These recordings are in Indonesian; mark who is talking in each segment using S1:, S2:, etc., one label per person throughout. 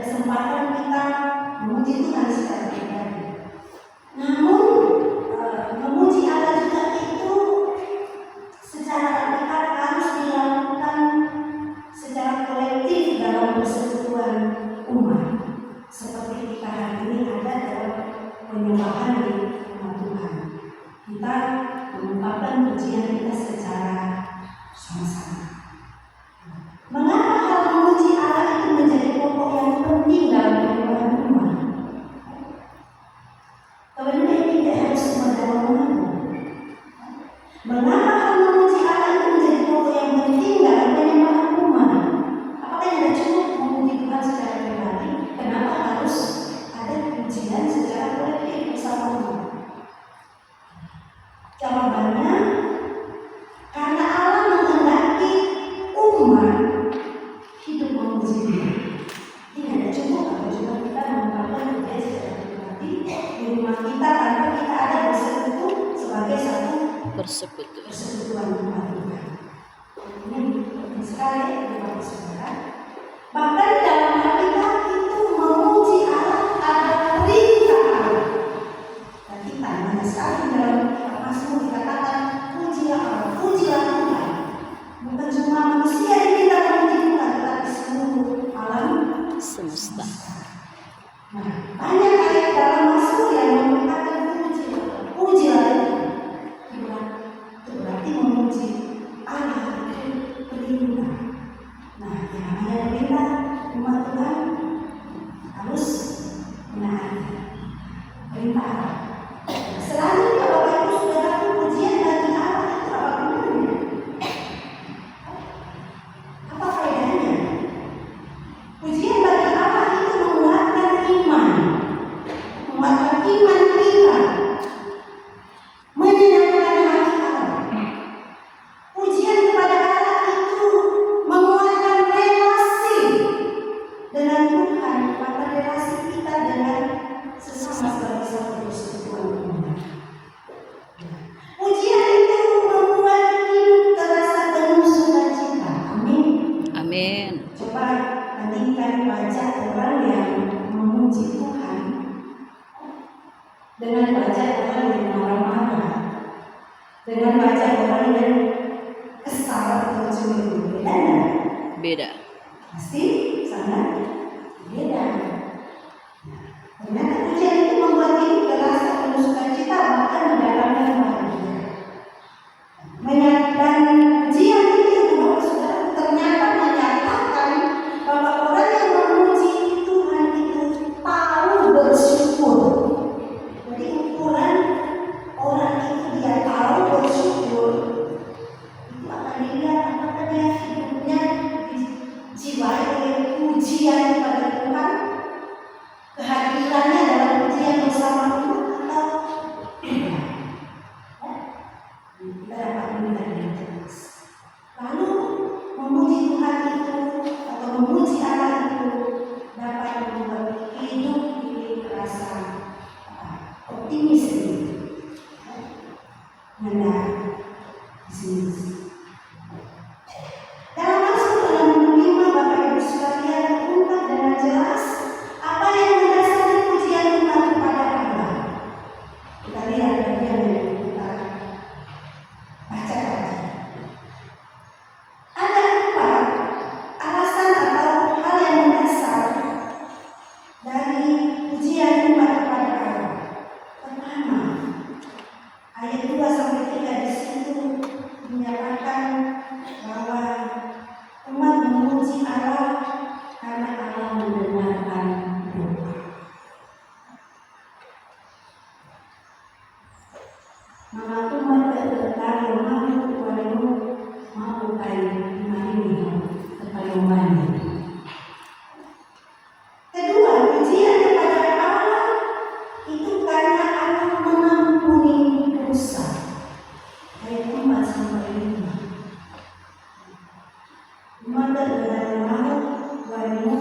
S1: kesempatan kita memuji Tuhan secara pribadi. Namun memuji Allah juga itu secara radikal harus dilakukan secara kolektif dalam persekutuan umat. Seperti kita hari ini ada dalam penyembahan di rumah Tuhan. Kita mengungkapkan pujian kita secara sama-sama. Mengapa hal memuji Allah itu menjadi pokok yang penting dalam penyembahan umat? Sebenarnya tidak harus semua dalam mengaku. Mengapa hal memuji Allah itu menjadi pokok yang penting dalam penyembahan umat? Apakah tidak cukup memuji Tuhan secara pribadi? Kenapa harus ada pujian secara kolektif bersama umat? Jawabannya, karena Allah menghendaki umat hidup memuji Dia. Tidak cukup apabila kita mengungkapkan pujian secara pribadi di rumah kita tanpa kita ada bersekutu sebagai satu persekutuan umat Tuhan. Ini penting sekali Bapak Saudara. Bahkan dalam Alkitab itu memuji Allah adalah perintah Allah. Dan kita banyak sekali dalam Mazmur dikatakan pujilah Allah, pujilah Tuhan. Bukan cuma manusia yang kita memuji Tuhan, tetapi seluruh alam semesta. Nah, banyak ayat dalam Mazmur yang mengatakan pujilah Tuhan. Itu berarti memuji Allah itu perintah. Nah, yang namanya perintah umat Tuhan harus menaati perintah Allah. Selanjutnya Bapak Ibu Saudara, pujian bagi Allah itu apa gunanya? Apa faedahnya? Pujian bagi Allah itu menguatkan iman kita, menyenangkan hati Allah. Pujian kepada Allah itu menguatkan relasi dengan Tuhan, maka relasi kita dengan sesama sebagai satu persekutuan umat. Pujian itu membuat hidup terasa penuh sukacita. Amin.
S2: Amin.
S1: Coba bandingkan wajah orang yang memuji Tuhan dengan wajah orang yang marah-marah, dengan wajah orang yang kesal atau cemburu. Beda nggak?
S2: Beda.
S1: Pasti sangat beda. Ternyata pujian itu membuat hidup terasa penuh sukacita, bahkan mendatangkan bahagia. Dan pujian itu Bapak Saudara ternyata menyatakan bahwa orang yang memuji Tuhan itu tahu bersyukur. Jadi ukuran orang itu dia tahu bersyukur itu akan dilihat apakah dia hidupnya dijiwai oleh pujian kepada Tuhan, kehadirannya dalam pujian bersama Tuhan, atau tidak. Kita dapat melihat dengan jelas. Lalu memuji Tuhan itu atau memuji Allah itu dapat membuat hidup ini terasa optimis ini, pesimis. Dalam Mazmur 65 Bapak Ibu sekalian terungkap dengan jelas apa yang mendasari pujian umat kepada Allah. Kita lihat bagian yang kita baca tadi. Ada 4 alasan atau hal yang mendasar dari pujian umat kepada Allah. Pertama, ayat 2-3 di situ menyatakan bahwa umat memuji Allah karena Allah mendengarkan doa. Maka umat berkata, "Mau kepadamu, mau kain imani kepayungannya." Kedua, pujian kepada Allah itu karena Allah mengampuni dosa. Ayat 4-5. Umat berkata, "Mau kepadamu,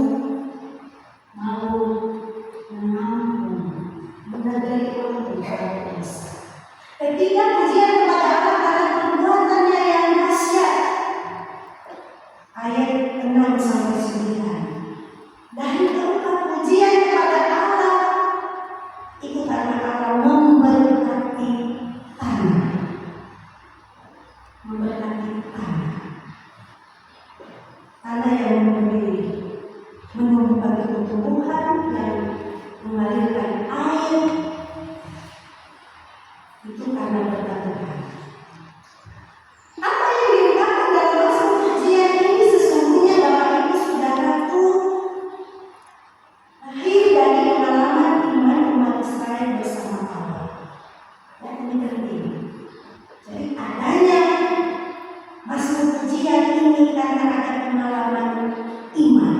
S1: mau mengampuni, menegari orang dosa." Ketiga, pujian kepada Allah karena perbuatannya yang dahsyat. Ayat 6-9. karena berkat Tuhan. Apa yang diungkapkan dalam Mazmur pujian ini sesungguhnya Bapak Ibu Saudaraku lahir dari pengalaman iman umat Israel bersama Allah. Dan ini penting. Jadi adanya Mazmur pujian ini karena ada pengalaman iman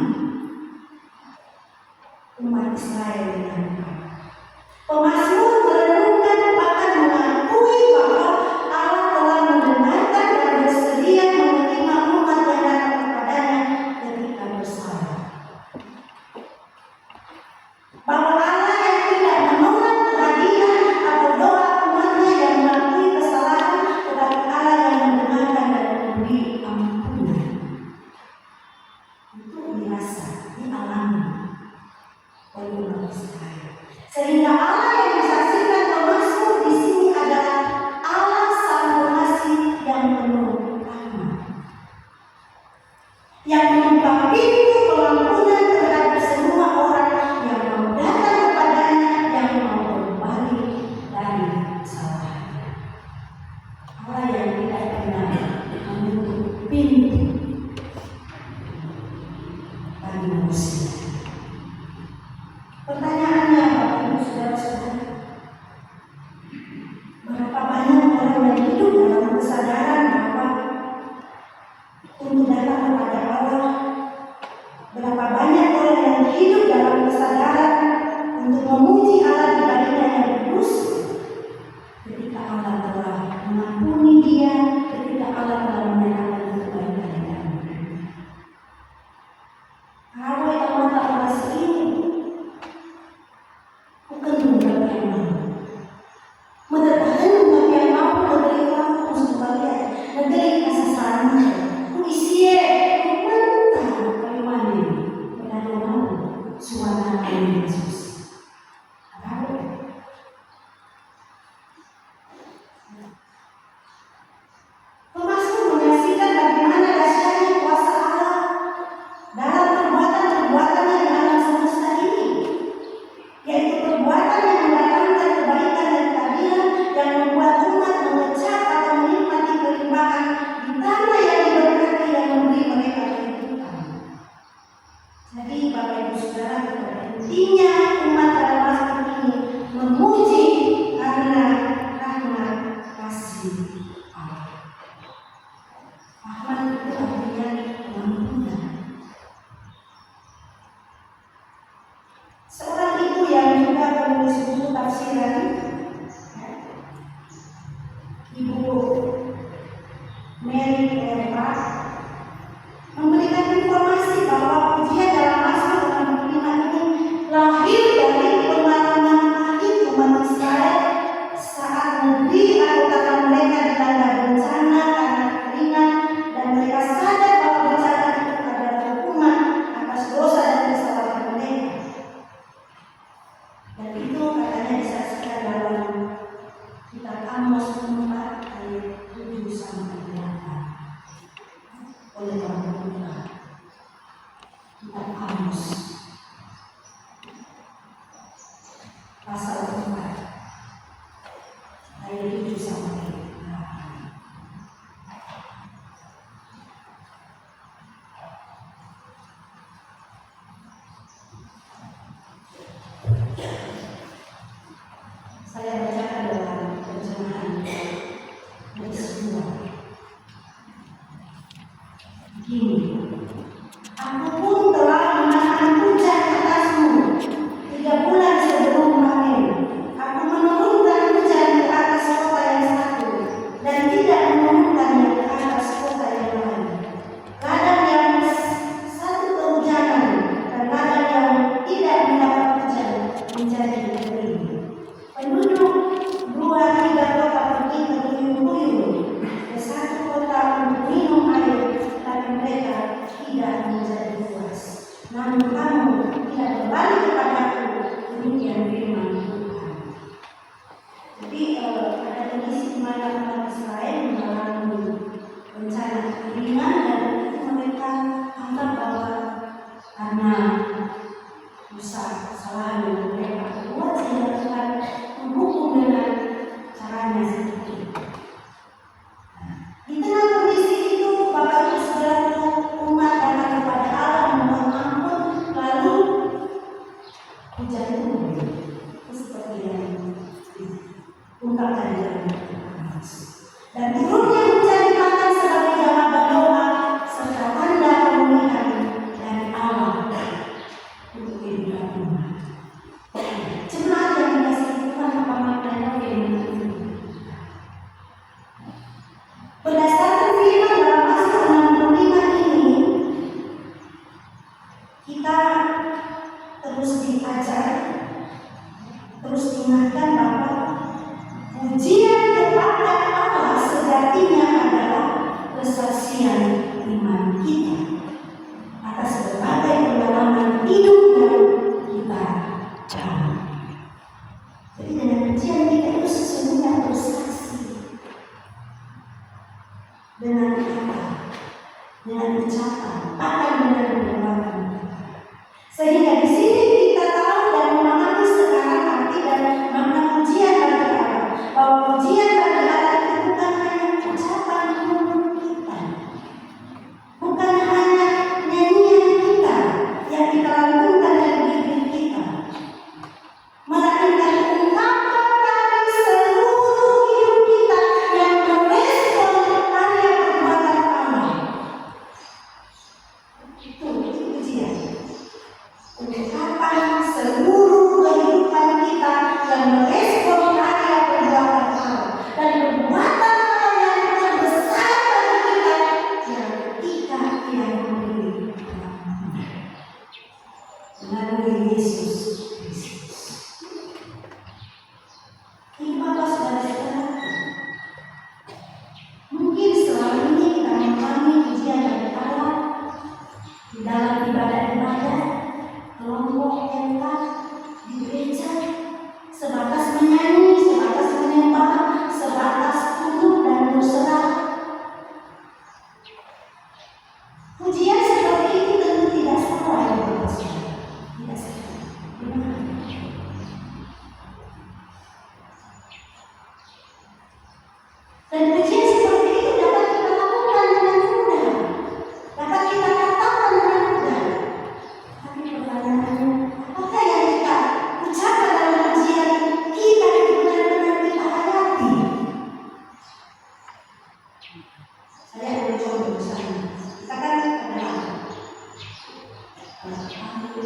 S1: umat Israel dengan Allah. Pemazmur merenungkan bahkan mengakui bahwa Allah telah mendengarkan dan bersedia menerima umat yang datang kepadanya ketika bersalah. Bahwa Allah yang tidak menolak kehadiran atau doa umatnya yang mengakui kesalahan, tetapi Allah yang mendengarkan dan memberi ampunan. Itu dirasa, dialami oleh umat Israel. Sehingga Allah yang disaksikan Mazmur di sini adalah Allah Sang Pengasih yang penuh rahmat, yang membuka pintu pengampunan terhadap semua orang yang mau datang kepadanya, yang mau berbalik dari kesalahannya. Allah yang tidak pernah menutup pintu bagi manusia. Pertanyaannya, Bapak Ibu Saudara-saudara, berapa banyak orang yang hidup dalam kesadaran bahwa untuk datang kepada Allah? Berapa banyak orang yang hidup dalam kesadaran untuk memuji Allah di baginya yang kudus? Ketika Allah telah mengampuni dia, ketika Allah telah menyatakan kebaikan. Kalau yang mata Allah ini bukan bagi yang mau. Mendatangkan bagi yang mau memberi kamu sebagai negeri kasih sayang. Puisi, mentah kalimannya, dan mau suara Yesus. Pemazmur menyaksikan bagaimana dahsyatnya kuasa Allah dalam perbuatan-perbuatannya di alam semesta ini, yaitu perbuatan yang mendatangkan kebaikan dan keadilan, yang membuat umat mengecap atau menikmati kelimpahan di tanah yang diberkati dan memberi mereka kehidupan. Jadi Bapak Ibu Saudara, pentingnya umat dalam Mazmur ini memuji karena rahmat kasih Allah. Rahmat itu artinya pengampunan. Seorang ibu yang juga penulis buku tafsiran, Ibu Mary Eva, memberikan informasi bahwa pujian dalam Mazmur 65 ini lahir dari pengalaman pahit umat Israel saat negeri atau tanah mereka dilanda bencana karena kekeringan, dan mereka sadar bahwa bencana itu adalah hukuman atas dosa dan kesalahan mereka. Dan itu katanya disaksikan dalam kitab Amos 4 ayat 7 sampai 8. itu. Di tengah kondisi itu, Bapak Ibu Saudara, umat datang kepada Allah memohon ampun, lalu hujan turun. Seperti yang diungkapkan di dalam Al-Qur'an. Dan turunnya hujan dimakan sebagai jawaban doa serta tanda pemulihan dari Allah untuk kehidupan umat. Jemaat yang dikasihi Tuhan, apa maknanya firman ini? Berdasarkan firman dalam Mazmur 65 ini, kita terus diajar, terus diingatkan bahwa pujian kepada Allah sejatinya adalah kesaksian iman kita atas berbagai pengalaman hidup yang kita jalani. Jadi dengan pujian kita itu sesungguhnya bersaksi dengan kata, dengan ucapan, akan benar-benar sehingga di sini kita tahu dan memahami sekarang arti dan makna pujian bagi Allah. Bahwa pujian bagi Allah itu bukan hanya ucapan mulut kita, bukan hanya nyanyian kita yang kita lakukan dari diri kita, melainkan ungkapan dari seluruh hidup kita yang merespon karya perbuatan Allah. Itu pujian. Ungkapan seluruh kehidupan kita yang merespon karya perbuatan Allah dan perbuatan Allah yang sangat besar bagi kita yang ketika kita memilih melalui Yesus Kristus. Ini Bapak Saudara-saudara, mungkin selama ini kita memahami pujian dari Allah di dalam ibadah-ibadah kelompok entah di gereja, sebatas menyanyi, sebatas menyembah, sebatas tunduk dan berserah. Pujian seperti ini tentu tidak salah ya Bapak Saudara, tidak salah. Dan pujian seperti itu dapat kita lakukan dengan mudah, dapat kita katakan dengan mudah. Tapi pertanyaannya, apakah yang kita ucapkan dalam pujian kita itu benar-benar kita hayati? Saya ambil contoh misalnya, kita kan adalah aku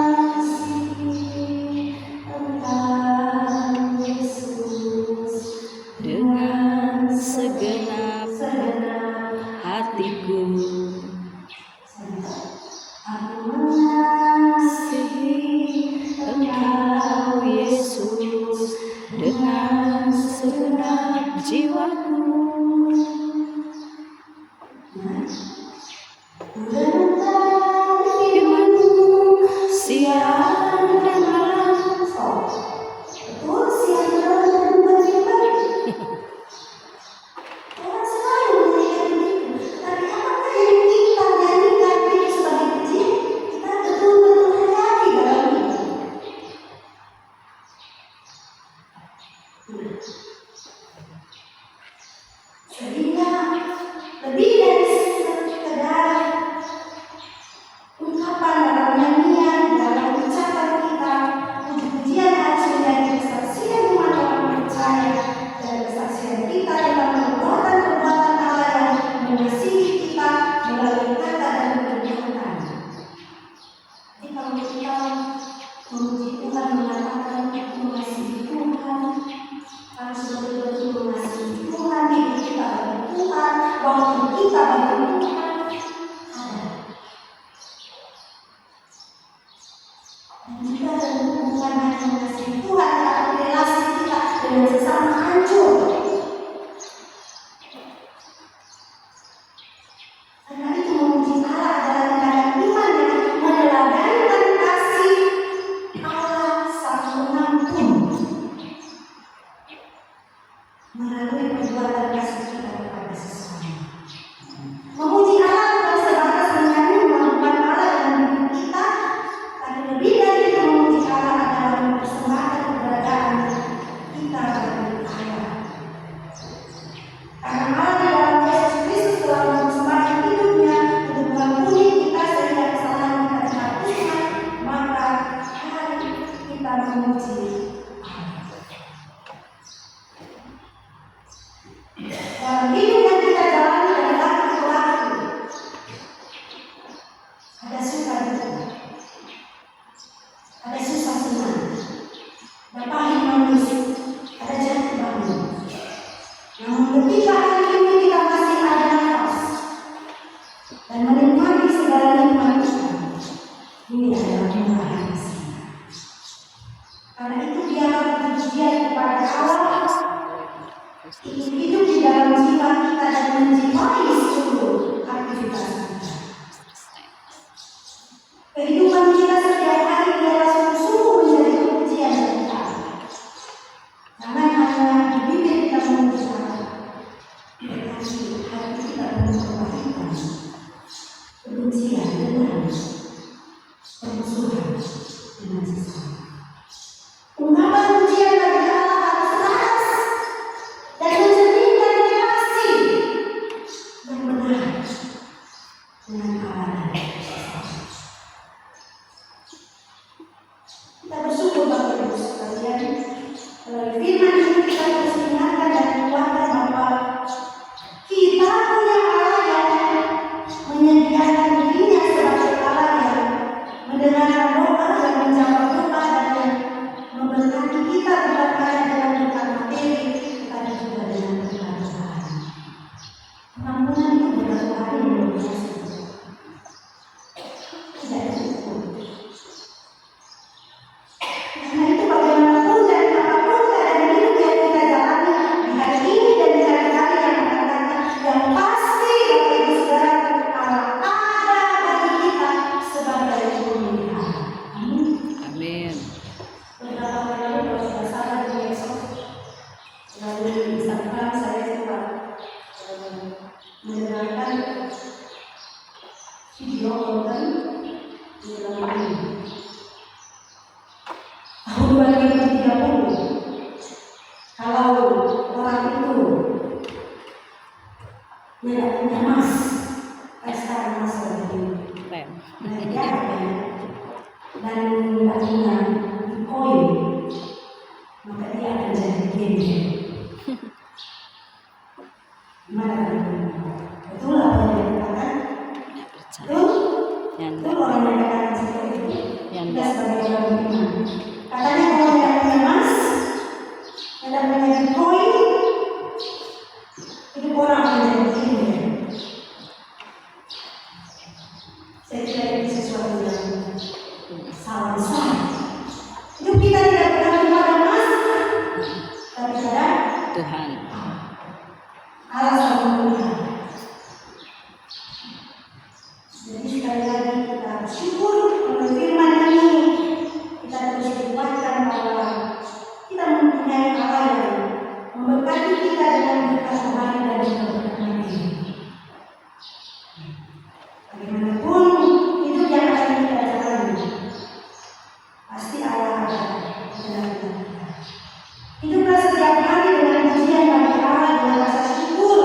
S1: mengasihi Engkau Yesus
S2: dengan segenap hatiku.
S1: Aku mengasihi
S2: Engkau Yesus dengan segenap jiwaku. Firman-Mu siang dan malam.
S1: Betul, siang dan malam berbagi. Orang selalu menyanyikan begitu. Tapi apakah yang kita nyanyikan itu sebagai pujian? Kita betul-betul hayati dalam itu. Sehingga lebih dari sekedar ungkapan dalam nyanyian, dalam ucapan kita, puji-pujian harus menjadi kesaksian umat orang percaya dan kesaksian kita dalam perbuatan-perbuatan Allah yang mengasihi kita melalui kata dan perbuatan. Jadi kalau kita memuji Tuhan, mengatakan mengasihi Tuhan, harus betul-betul mengasihi Tuhan, hidup kita bagi Tuhan, waktu kita bagi Tuhan. Dan juga tentu bukan hanya mengasihi Tuhan, tapi relasi kita dengan sesama hancur. Karena itu memuji Allah adalah tindakan iman yang meneladani kasih Allah Sang Pengampun melalui perbuatan kasih kita kepada sesama. Memuji Allah bukan sebatas menyanyi melakukan Allah dalam hidup kita, tapi lebih dari itu memuji Allah adalah mempersembahkan keberadaan kita bagi Allah. jika hari ini kita masih ada nafas dan menikmati segala nikmat Tuhan, ini adalah murah kasih. Karena itu biarlah pujian kepada Allah hidup di dalam jiwa kita dan menjiwai seluruh aktivitas kita. Kehidupan kita setiap hari biarlah sungguh-sungguh menjadi pujian bagi Allah. Jangan hanya di bibir kita memuji Allah, tetapi hati kita memperhatikan kebencian dengan permusuhan dengan sesama. Ungkapan pujian bagi Allah harus keras dan mencerminkan relasi yang benar dengan Allah. Kita bersyukur Bapak Ibu sekalian, melalui firman ini kita harus ingatkan dan kuatkan bahwa kita punya Allah yang menyediakan dirinya sebagai Allah yang mendengarkan doa, yang menjawab doa, dan yang memberkati kita bukan hanya dengan berkat materi, tetapi juga dengan berkat rohani. Pengampunan itu berkat rohani yang luar biasa. Tidak cukup. Karena itu bagaimanapun dan apapun keadaan hidup yang kita jalani di hari ini dan di hari-hari yang akan datang, yang pasti Bapak Ibu Saudara Allah ada bagi kita sebagai pemeliharaan. Amin.
S2: Amin.
S1: Beberapa hari lalu kalau sudah sabar di esok, lalu di Instagram saya sempat mendengarkan video konten di dalam ini. Tahun 2030, kalau orang itu tidak punya emas, pesta emas lagi,
S2: Keren.
S1: dan tidak punya koin, maka dia akan jadi gembel. Gimana? Betul apa yang dia katakan?
S2: Nggak percaya.
S1: Betul?
S2: Yang
S1: Betul orang yang katakan seperti itu.
S2: Yang
S1: Kita sebagai orang beriman, katanya kalau tidak punya emas, tidak punya koin, itu orang akan jadi gembel. Saya kira ini sesuatu yang salah besar. Hidup kita tidak bergantung pada emas, tapi pada
S2: Tuhan.
S1: Allah selalu melihat. Jadi sekali lagi kita bersyukur melalui firman ini, kita terus dikuatkan bahwa kita mempunyai Allah yang memberkati kita dengan berkat rohani dan juga berkat materi. Bagaimanapun hidup yang akan kita jalani, pasti Allah ada di dalam hidup kita. Hiduplah setiap hari dengan pujian bagi Allah, dengan rasa syukur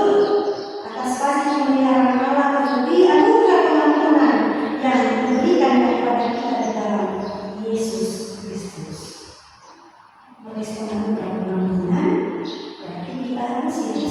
S1: atas kasih pemeliharaan Allah, terlebih anugerah pengampunan yang diberikan kepada kita di dalam Yesus Kristus. Merespon anugerah pengampunan, berarti kita harus hidup